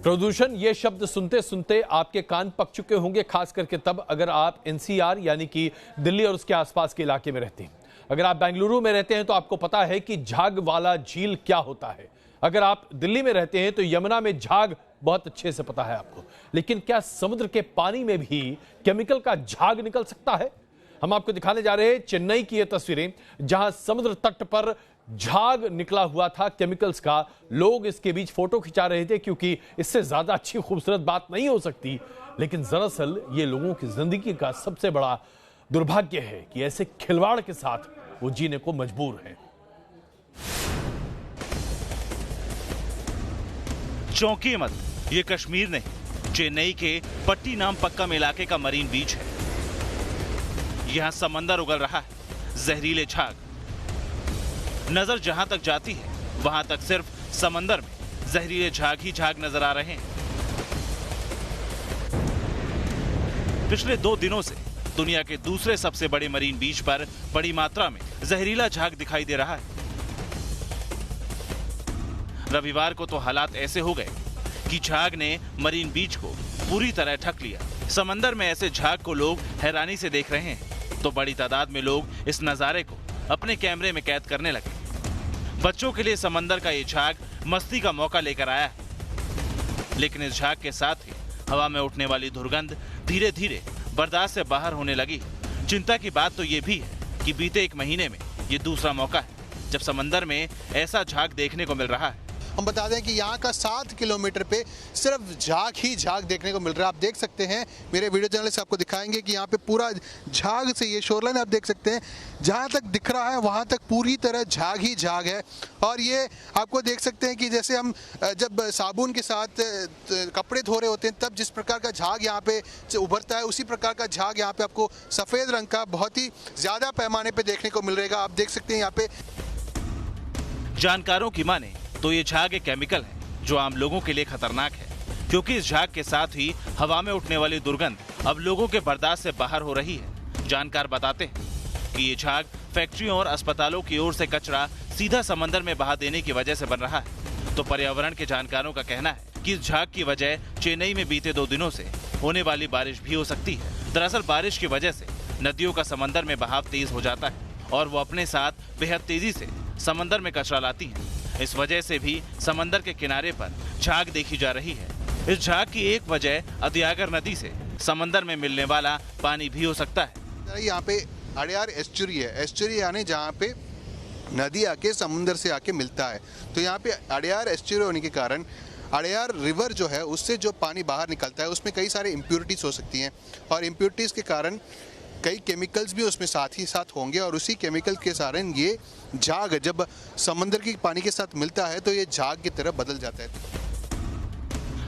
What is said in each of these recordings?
प्रदूषण ये शब्द सुनते सुनते आपके कान पक चुके होंगे, खास करके तब अगर आप एनसीआर यानी कि दिल्ली और उसके आसपास के इलाके में रहते हैं। अगर आप बेंगलुरु में रहते हैं तो आपको पता है कि झाग वाला झील क्या होता है। अगर आप दिल्ली में रहते हैं तो यमुना में झाग बहुत अच्छे से पता है आपको। लेकिन क्या समुद्र के पानी में भी केमिकल का झाग निकल सकता है? हम आपको दिखाने जा रहे हैं चेन्नई की ये तस्वीरें, जहां समुद्र तट पर झाग निकला हुआ था केमिकल्स का। लोग इसके बीच फोटो खिंचा रहे थे क्योंकि इससे ज्यादा अच्छी खूबसूरत बात नहीं हो सकती। लेकिन दरअसल ये लोगों की जिंदगी का सबसे बड़ा दुर्भाग्य है कि ऐसे खिलवाड़ के साथ वो जीने को मजबूर है। चौंकिए मत, ये कश्मीर नहीं, चेन्नई के पट्टीनामपक्कम इलाके का मरीन बीच है। यहां समंदर उगल रहा है, जहरीले झाग। नजर जहां तक जाती है वहां तक सिर्फ समंदर में जहरीले झाग ही झाग नजर आ रहे हैं। पिछले 2 दिनों से दुनिया के दूसरे सबसे बड़े मरीन बीच पर बड़ी मात्रा में जहरीला झाग दिखाई दे रहा है। रविवार को तो हालात ऐसे हो गए कि झाग ने मरीन बीच को पूरी तरह ढक लिया। समंदर में ऐसे झाग को लोग हैरानी से देख रहे हैं तो बड़ी तादाद में लोग इस नजारे को अपने कैमरे में कैद करने लगे। बच्चों के लिए समंदर का ये झाग मस्ती का मौका लेकर आया है। लेकिन इस झाग के साथ ही हवा में उठने वाली दुर्गंध धीरे धीरे बर्दाश्त से बाहर होने लगी। चिंता की बात तो ये भी है कि बीते 1 महीने में ये दूसरा मौका है जब समंदर में ऐसा झाग देखने को मिल रहा है। हम बता दें कि यहाँ का 7 किलोमीटर पे सिर्फ झाग ही झाग देखने को मिल रहा है। आप देख सकते हैं, मेरे वीडियो जर्नलिस्ट आपको दिखाएंगे कि यहाँ पे पूरा झाग से ये शोरलाइन आप देख सकते हैं, जहाँ तक दिख रहा है वहाँ तक पूरी तरह झाग ही झाग है। और ये आपको देख सकते हैं कि जैसे हम जब साबुन के साथ कपड़े धो रहे होते हैं तब जिस प्रकार का झाग यहाँ पे उभरता है, उसी प्रकार का झाग यहाँ पे आपको सफ़ेद रंग का बहुत ही ज़्यादा पैमाने पर देखने को मिलेगा। आप देख सकते हैं यहाँ पे। जानकारों की माने तो ये झाग एक केमिकल है जो आम लोगों के लिए खतरनाक है, क्योंकि इस झाग के साथ ही हवा में उठने वाली दुर्गंध अब लोगों के बर्दाश्त से बाहर हो रही है। जानकार बताते हैं कि ये झाग फैक्ट्रियों और अस्पतालों की ओर से कचरा सीधा समंदर में बहा देने की वजह से बन रहा है। तो पर्यावरण के जानकारों का कहना है कि इस झाग की वजह चेन्नई में बीते 2 दिनों से होने वाली बारिश भी हो सकती है। दरअसल बारिश की वजह से नदियों का समंदर में बहाव तेज हो जाता है और वो अपने साथ बेहद तेजी से समंदर में कचरा लाती है। इस वजह से भी समंदर के किनारे पर झाग देखी जा रही है। इस झाग की एक वजह अदियागर नदी से समंदर में मिलने वाला पानी भी हो सकता है। यहाँ पे अड़यार एस्चुरी है, एस्चुरी यानी जहाँ पे नदी आके समुंदर से आके मिलता है। तो यहाँ पे अड़यार एस्चुरी होने के कारण अड़यार रिवर जो है उससे जो पानी बाहर निकलता है उसमें कई सारे इम्प्योरिटीज हो सकती हैं और इम्प्योरिटीज के कारण कई केमिकल्स भी उसमें साथ ही साथ होंगे और उसी केमिकल के कारण ये झाग जब समंदर के पानी के साथ मिलता है तो ये झाग की तरह बदल जाता है।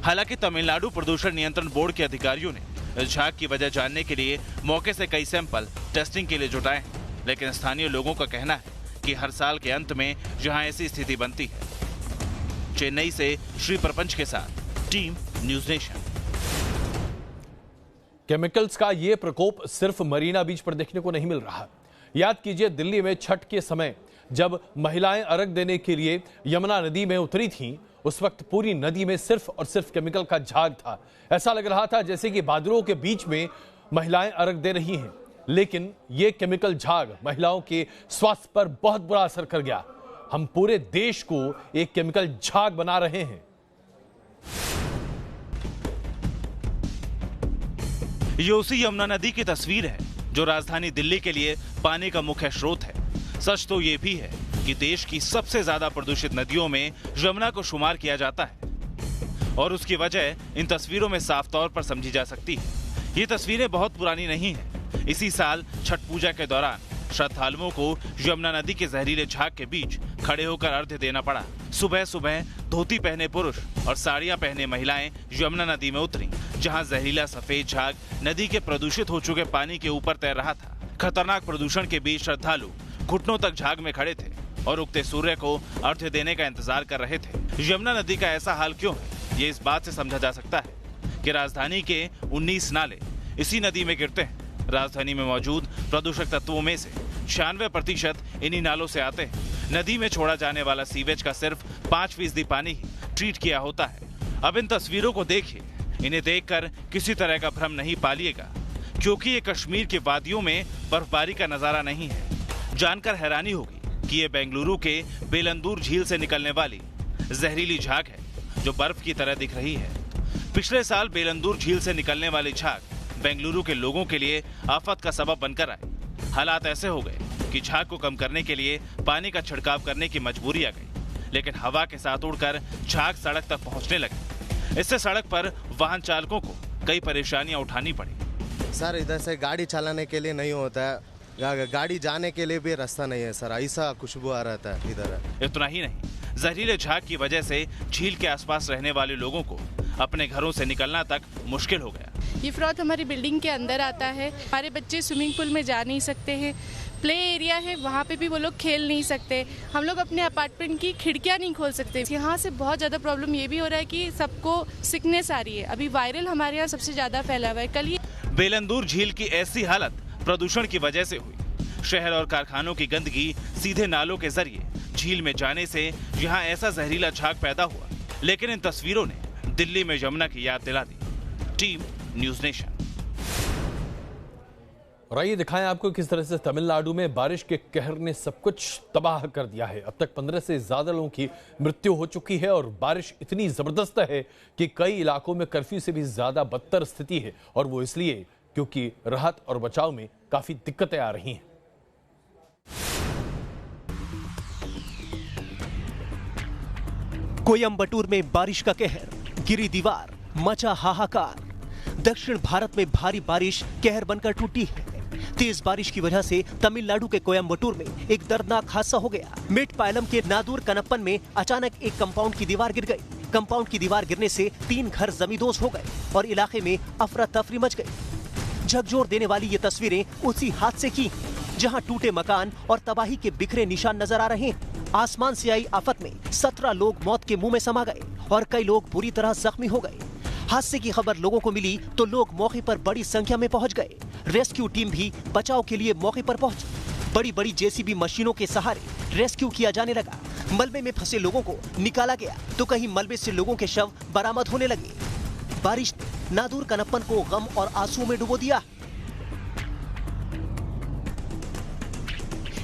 हालांकि तमिलनाडु प्रदूषण नियंत्रण बोर्ड के अधिकारियों ने इस झाग की वजह जानने के लिए मौके से कई सैंपल टेस्टिंग के लिए जुटाए, लेकिन स्थानीय लोगों का कहना है कि हर साल के अंत में जहां ऐसी स्थिति बनती है। चेन्नई से श्री प्रपंच के साथ टीम न्यूज नेशन। केमिकल्स का यह प्रकोप सिर्फ मरीना बीच पर देखने को नहीं मिल रहा। याद कीजिए, दिल्ली में छठ के समय जब महिलाएं अर्घ देने के लिए यमुना नदी में उतरी थीं, उस वक्त पूरी नदी में सिर्फ और सिर्फ केमिकल का झाग था। ऐसा लग रहा था जैसे कि बादलों के बीच में महिलाएं अर्घ दे रही हैं। लेकिन यह केमिकल झाग महिलाओं के स्वास्थ्य पर बहुत बुरा असर कर गया। हम पूरे देश को एक केमिकल झाग बना रहे हैं। ये उसी यमुना नदी की तस्वीर है जो राजधानी दिल्ली के लिए पानी का मुख्य स्रोत है। सच तो ये भी है कि देश की सबसे ज्यादा प्रदूषित नदियों में यमुना को शुमार किया जाता है और उसकी वजह इन तस्वीरों में साफ तौर पर समझी जा सकती है। ये तस्वीरें बहुत पुरानी नहीं है। इसी साल छठ पूजा के दौरान श्रद्धालुओं को यमुना नदी के जहरीले झाग के बीच खड़े होकर अर्घ्य देना पड़ा। सुबह सुबह धोती पहने पुरुष और साड़ियां पहने महिलाएं यमुना नदी में उतरी, जहां जहरीला सफेद झाग नदी के प्रदूषित हो चुके पानी के ऊपर तैर रहा था। खतरनाक प्रदूषण के बीच श्रद्धालु घुटनों तक झाग में खड़े थे और उगते सूर्य को अर्घ्य देने का इंतजार कर रहे थे। यमुना नदी का ऐसा हाल क्यों है, ये इस बात से समझा जा सकता है कि राजधानी के 19 नाले इसी नदी में गिरते हैं। राजधानी में मौजूद प्रदूषक तत्वों में से 96% इन्हीं नालों से आते हैं। नदी में छोड़ा जाने वाला सीवेज का सिर्फ 5% पानी ही ट्रीट किया होता है। अब इन तस्वीरों को देखिए, इन्हें देखकर किसी तरह का भ्रम नहीं पालिएगा, क्योंकि ये कश्मीर की वादियों में बर्फबारी का नजारा नहीं है। जानकर हैरानी होगी कि ये बेंगलुरु के बेलंदूर झील से निकलने वाली जहरीली झाग है, जो बर्फ की तरह दिख रही है। पिछले साल बेलंदूर झील से निकलने वाली झाग बेंगलुरु के लोगों के लिए आफत का सबब बनकर आए। हालात ऐसे हो गए कि झाग को कम करने के लिए पानी का छिड़काव करने की मजबूरी आ गई, लेकिन हवा के साथ उड़कर झाग सड़क तक पहुंचने लगी। इससे सड़क पर वाहन चालकों को कई परेशानियां उठानी पड़ी। सर, इधर से गाड़ी चलाने के लिए नहीं होता है, गाड़ी जाने के लिए भी रास्ता नहीं है सर, ऐसा खुशबू आ रहता है इधर। इतना ही नहीं, जहरीले झाग की वजह से झील के आसपास रहने वाले लोगों को अपने घरों से निकलना तक मुश्किल हो गया। ये फ्रॉथ हमारी बिल्डिंग के अंदर आता है। हमारे बच्चे स्विमिंग पूल में जा नहीं सकते हैं। प्ले एरिया है, वहाँ पे भी वो लोग खेल नहीं सकते। हम लोग अपने अपार्टमेंट की खिड़कियाँ नहीं खोल सकते। यहाँ से बहुत ज़्यादा प्रॉब्लम ये भी हो रहा है कि सबको सिकनेस आ रही है। अभी वायरल हमारे यहाँ सबसे ज़्यादा फैला हुआ है। कल ये बेलंदूर झील की ऐसी हालत प्रदूषण की वजह से हुई। शहर और कारखानों की गंदगी सीधे नालों के जरिए झील में जाने से यहाँ ऐसा जहरीला झाग पैदा हुआ। लेकिन इन तस्वीरों ने दिल्ली में यमुना की याद दिला दी। Team news nation. और आइए दिखाएं आपको किस तरह से तमिलनाडु में बारिश के कहर ने सब कुछ तबाह कर दिया है। अब तक 15 से ज्यादा लोगों की मृत्यु हो चुकी है और बारिश इतनी जबरदस्त है कि कई इलाकों में कर्फ्यू से भी ज्यादा बदतर स्थिति है, और वो इसलिए क्योंकि राहत और बचाव में काफी दिक्कतें आ रही हैं। कोयंबटूर में बारिश का कहर, गिरी दीवार, मचा हाहाकार। दक्षिण भारत में भारी बारिश कहर बनकर टूटी है। तेज बारिश की वजह से तमिलनाडु के कोयंबटूर में एक दर्दनाक हादसा हो गया। मेटपायलम के नादूर कनप्पन में अचानक एक कंपाउंड की दीवार गिर गई। कंपाउंड की दीवार गिरने से 3 घर जमींदोज हो गए और इलाके में अफरा तफरी मच गई। झकझोर देने वाली ये तस्वीरें उसी हादसे की, जहां टूटे मकान और तबाही के बिखरे निशान नजर आ रहे हैं। आसमान से आई आफत में 17 लोग मौत के मुंह में समा गए और कई लोग बुरी तरह जख्मी हो गए। हादसे की खबर लोगों को मिली तो लोग मौके पर बड़ी संख्या में पहुंच गए। रेस्क्यू टीम भी बचाव के लिए मौके पर पहुंची। बड़ी बड़ी जेसीबी मशीनों के सहारे रेस्क्यू किया जाने लगा। मलबे में फंसे लोगों को निकाला गया तो कहीं मलबे से लोगों के शव बरामद होने लगे। बारिश ने नादूर कनप्पन को गम और आंसुओं में डुबो दिया।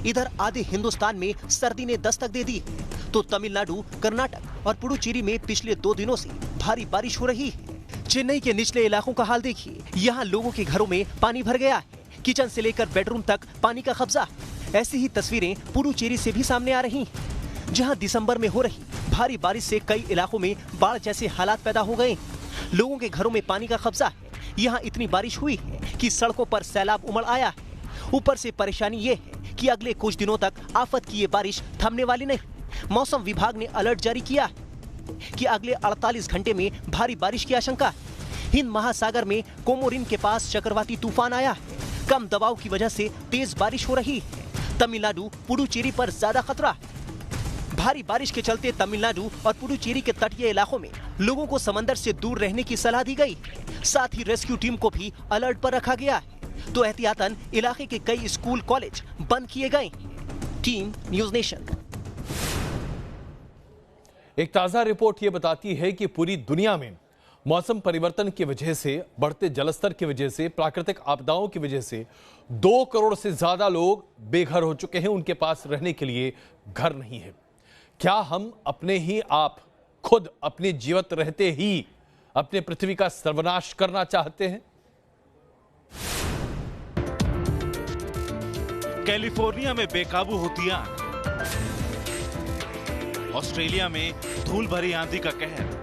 इधर आधे हिंदुस्तान में सर्दी ने दस्तक दे दी है तो तमिलनाडु, कर्नाटक और पुडुचेरी में पिछले 2 दिनों से भारी बारिश हो रही है। चेन्नई के निचले इलाकों का हाल देखिए, यहाँ लोगों के घरों में पानी भर गया है। किचन से लेकर बेडरूम तक पानी का कब्जा। ऐसी ही तस्वीरें पुडुचेरी से भी सामने आ रही हैं, जहाँ दिसंबर में हो रही भारी बारिश से कई इलाकों में बाढ़ जैसे हालात पैदा हो गए। लोगों के घरों में पानी का कब्जा है। यहाँ इतनी बारिश हुई है कि सड़कों पर सैलाब उमड़ आया है। ऊपर से परेशानी ये है कि अगले कुछ दिनों तक आफत की ये बारिश थमने वाली नहीं। मौसम विभाग ने अलर्ट जारी किया है कि अगले 48 घंटे में भारी बारिश की आशंका है। हिंद महासागर में कोमोरिन के पास चक्रवाती तूफान आया है। कम दबाव की वजह से तेज बारिश हो रही है। तमिलनाडु, पुडुचेरी पर ज्यादा खतरा है। भारी बारिश के चलते तमिलनाडु और पुडुचेरी के तटीय इलाकों में लोगों को समंदर से दूर रहने की सलाह दी गई। साथ ही रेस्क्यू टीम को भी अलर्ट पर रखा गया है, तो एहतियातन इलाके के कई स्कूल, कॉलेज बंद किए गए। Team news nation. एक ताजा रिपोर्ट यह बताती है कि पूरी दुनिया में मौसम परिवर्तन की वजह से, बढ़ते जलस्तर की वजह से, प्राकृतिक आपदाओं की वजह से 2 करोड़ से ज्यादा लोग बेघर हो चुके हैं। उनके पास रहने के लिए घर नहीं है। क्या हम अपने ही आप खुद अपने जीवित रहते ही अपने पृथ्वी का सर्वनाश करना चाहते हैं? कैलिफोर्निया में बेकाबू होती आग, ऑस्ट्रेलिया में धूल भरी आंधी का कहर,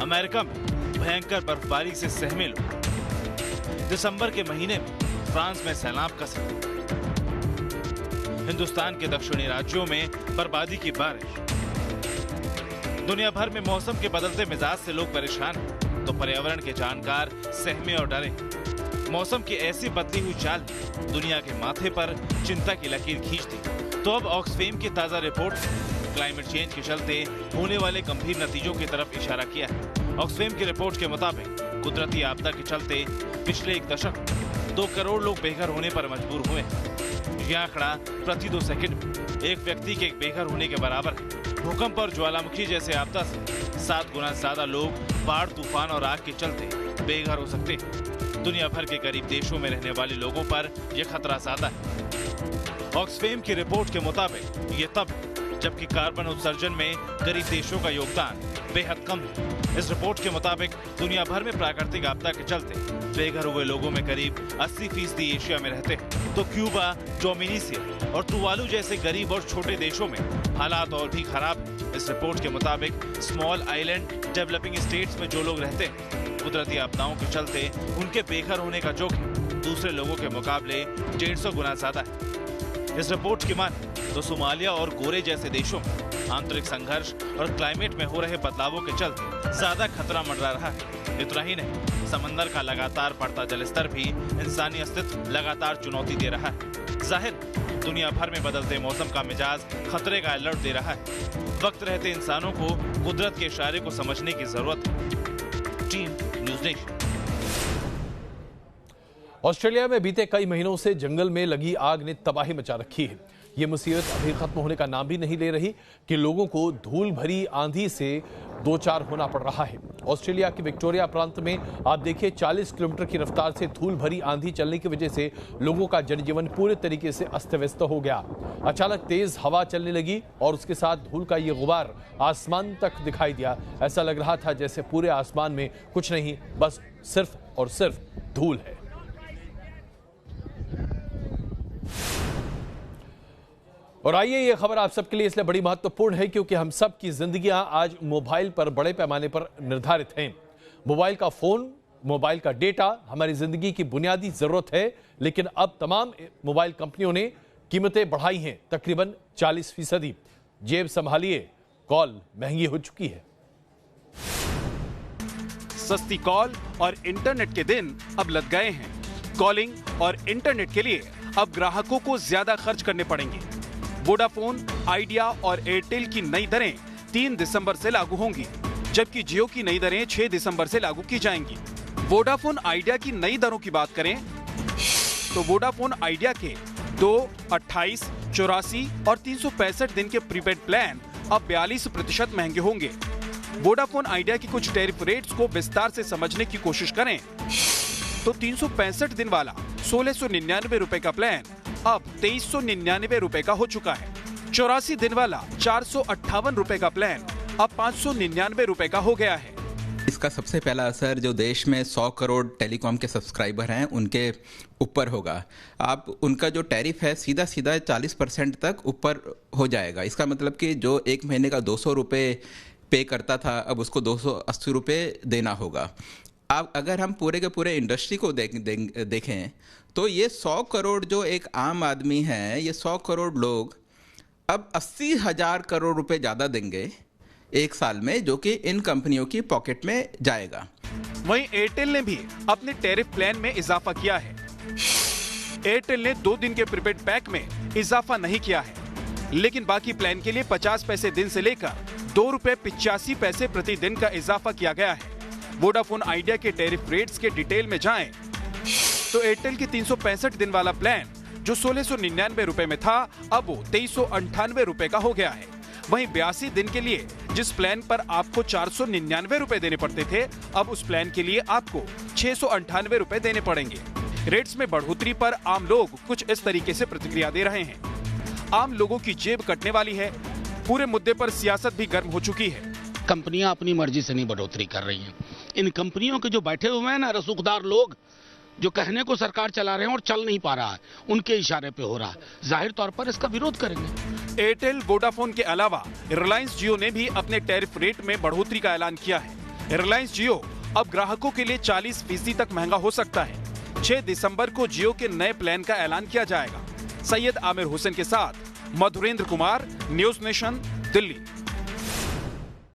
अमेरिका में भयंकर बर्फबारी से सहमे लोग, दिसंबर के महीने में फ्रांस में सैलाब का असर, हिंदुस्तान के दक्षिणी राज्यों में बर्बादी की बारिश। दुनिया भर में मौसम के बदलते मिजाज से लोग परेशान हैं, तो पर्यावरण के जानकार सहमे और डरे। मौसम की ऐसी बदली हुई चाल ने दुनिया के माथे पर चिंता की लकीर खींच दी। तो अब ऑक्सफैम की ताजा रिपोर्ट ने क्लाइमेट चेंज के चलते होने वाले गंभीर नतीजों की तरफ इशारा किया है। ऑक्सफैम की रिपोर्ट के मुताबिक कुदरती आपदा के चलते पिछले 1 दशक में 2 करोड़ लोग बेघर होने पर मजबूर हुए हैं। यह आंकड़ा प्रति 2 सेकंड में एक व्यक्ति के बेघर होने के बराबर है। भूकंप और ज्वालामुखी जैसे आपदा से 7 गुना ज्यादा लोग बाढ़, तूफान और आग के चलते बेघर हो सकते हैं। दुनिया भर के करीब देशों में रहने वाले लोगों पर यह खतरा ज्यादा है। ऑक्सफैम की रिपोर्ट के मुताबिक ये तब जबकि कार्बन उत्सर्जन में गरीब देशों का योगदान बेहद कम है। इस रिपोर्ट के मुताबिक दुनिया भर में प्राकृतिक आपदा के चलते बेघर हुए लोगों में करीब 80% एशिया में रहते हैं, तो क्यूबा, डोमिनिसिया और तुवालू जैसे गरीब और छोटे देशों में हालात और भी खराब है। इस रिपोर्ट के मुताबिक स्मॉल आइलैंड डेवलपिंग स्टेट्स में जो लोग रहते हैं, कुदरती आपदाओं के चलते उनके बेघर होने का जोखिम दूसरे लोगों के मुकाबले 150 गुना ज्यादा है। इस रिपोर्ट की माने तो सोमालिया और गोरे जैसे देशों में आंतरिक संघर्ष और क्लाइमेट में हो रहे बदलावों के चलते ज्यादा खतरा मंडरा रहा है। इतना ही नहीं, समंदर का लगातार बढ़ता जलस्तर भी इंसानी अस्तित्व लगातार चुनौती दे रहा है। जाहिर दुनिया भर में बदलते मौसम का मिजाज खतरे का अलर्ट दे रहा है। वक्त रहते इंसानों को कुदरत के इशारे को समझने की जरूरत है। Team news nation. ऑस्ट्रेलिया में बीते कई महीनों से जंगल में लगी आग ने तबाही मचा रखी है। ये मुसीबत अभी खत्म होने का नाम भी नहीं ले रही कि लोगों को धूल भरी आंधी से दो चार होना पड़ रहा है। ऑस्ट्रेलिया के विक्टोरिया प्रांत में आप देखिए 40 किलोमीटर की रफ्तार से धूल भरी आंधी चलने की वजह से लोगों का जनजीवन पूरे तरीके से अस्त व्यस्त हो गया। अचानक तेज हवा चलने लगी और उसके साथ धूल का ये गुबार आसमान तक दिखाई दिया। ऐसा लग रहा था जैसे पूरे आसमान में कुछ नहीं, बस सिर्फ और सिर्फ धूल है। और आइए, ये खबर आप सबके लिए इसलिए बड़ी महत्वपूर्ण है क्योंकि हम सब की जिंदगियां आज मोबाइल पर बड़े पैमाने पर निर्धारित हैं। मोबाइल का फोन, मोबाइल का डेटा हमारी जिंदगी की बुनियादी जरूरत है, लेकिन अब तमाम मोबाइल कंपनियों ने कीमतें बढ़ाई हैं तकरीबन 40%। जेब संभालिए, कॉल महंगी हो चुकी है। सस्ती कॉल और इंटरनेट के दिन अब लग गए हैं। कॉलिंग और इंटरनेट के लिए अब ग्राहकों को ज्यादा खर्च करने पड़ेंगे। वोडाफोन, आइडिया और एयरटेल की नई दरें 3 दिसंबर से लागू होंगी, जबकि जियो की नई दरें 6 दिसंबर से लागू की जाएंगी। वोडाफोन आइडिया की नई दरों की बात करें तो वोडाफोन आइडिया के 2, 28, 84 और 365 दिन के प्रीपेड प्लान अब 42% महंगे होंगे। वोडाफोन आइडिया की कुछ टैरिफ रेट्स को विस्तार से समझने की कोशिश करें तो 365 दिन वाला 1699 रुपए का प्लान अब 2399 रुपए का हो चुका है। 84 दिन वाला 458 रुपए का प्लान अब 599 रुपए का हो गया है। इसका सबसे पहला असर जो देश में 100 करोड़ टेलीकॉम के सब्सक्राइबर हैं उनके ऊपर होगा। आप उनका जो टैरिफ है सीधा 40% तक ऊपर हो जाएगा। इसका मतलब कि जो एक महीने का 200 रुपये पे करता था, अब उसको 280 रुपये देना होगा। अब अगर हम पूरे के पूरे इंडस्ट्री को देखें तो ये 100 करोड़ जो एक आम आदमी है, ये 100 करोड़ लोग अब 80,000 करोड़ रुपए ज़्यादा देंगे एक साल में, जो कि इन कंपनियों की पॉकेट में जाएगा। वहीं एयरटेल ने भी अपने टैरिफ प्लान में इजाफा किया है। एयरटेल ने 2 दिन के प्रीपेड पैक में इजाफा नहीं किया है, लेकिन बाकी प्लान के लिए 50 पैसे दिन से लेकर ₹2.85 प्रति दिन का इजाफा किया गया है। वोडाफोन आइडिया के टैरिफ रेट्स के डिटेल में जाएं तो एयरटेल के 365 दिन वाला प्लान जो 1699 रुपए में था, अब वो 2398 रुपए का हो गया है। वहीं 82 दिन के लिए जिस प्लान पर आपको 499 रुपए देने पड़ते थे, अब उस प्लान के लिए आपको 698 रुपए देने पड़ेंगे। रेट्स में बढ़ोतरी पर आम लोग कुछ इस तरीके से प्रतिक्रिया दे रहे हैं। आम लोगों की जेब कटने वाली है। पूरे मुद्दे पर सियासत भी गर्म हो चुकी है। कंपनियां अपनी मर्जी से नहीं बढ़ोतरी कर रही हैं। इन कंपनियों के जो बैठे हुए हैं ना रसूखदार लोग, जो कहने को सरकार चला रहे हैं और चल नहीं पा रहा है, उनके इशारे पे हो रहा है। जाहिर तौर पर इसका विरोध करेंगे। एयरटेल, वोडाफोन के अलावा रिलायंस जियो ने भी अपने टैरिफ रेट में बढ़ोतरी का ऐलान किया है। रिलायंस जियो अब ग्राहकों के लिए 40% तक महंगा हो सकता है। 6 दिसंबर को जियो के नए प्लान का ऐलान किया जाएगा। सैयद आमिर हुसैन के साथ मधुरेंद्र कुमार, न्यूज़ नेशन, दिल्ली।